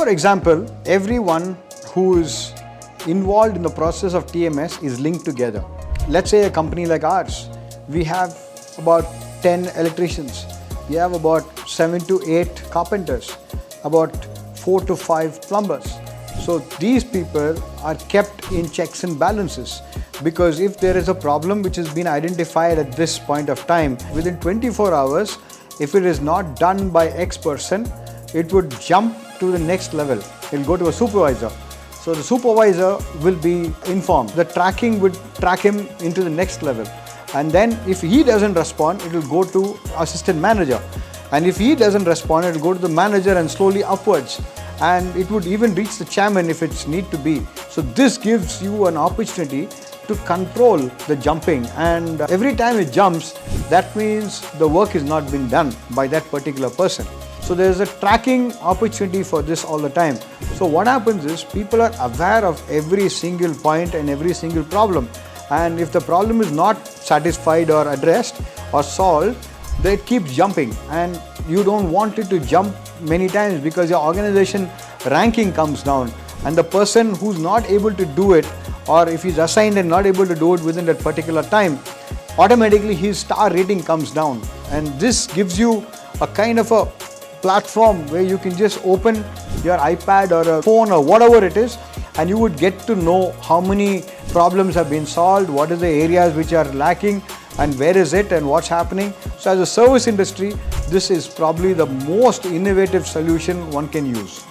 for example, everyone who is involved in the process of TMS is linked together. Let's say a company like ours, we have about 10 electricians, we have about 7 to 8 carpenters, about 4 to 5 plumbers. So these people are kept in checks and balances, because if there is a problem which has been identified at this point of time, within 24 hours, if it is not done by X person, it would jump to the next level. It will go to a supervisor. So the supervisor will be informed. The tracking would track him into the next level. And then if he doesn't respond, it will go to assistant manager. And if he doesn't respond, it will go to the manager and slowly upwards. And it would even reach the chairman if it's need to be. So this gives you an opportunity to control the jumping, and every time it jumps, that means the work is not been done by that particular person. So there's a tracking opportunity for this all the time. So what happens is people are aware of every single point and every single problem. And if the problem is not satisfied or addressed or solved, they keep jumping, and you don't want it to jump many times because your organization ranking comes down, and the person who's not able to do it, or if he's assigned and not able to do it within that particular time, automatically his star rating comes down. And this gives you a kind of a platform where you can just open your iPad or a phone or whatever it is, and you would get to know how many problems have been solved, what are the areas which are lacking, and where is it and what's happening. So as a service industry, this is probably the most innovative solution one can use.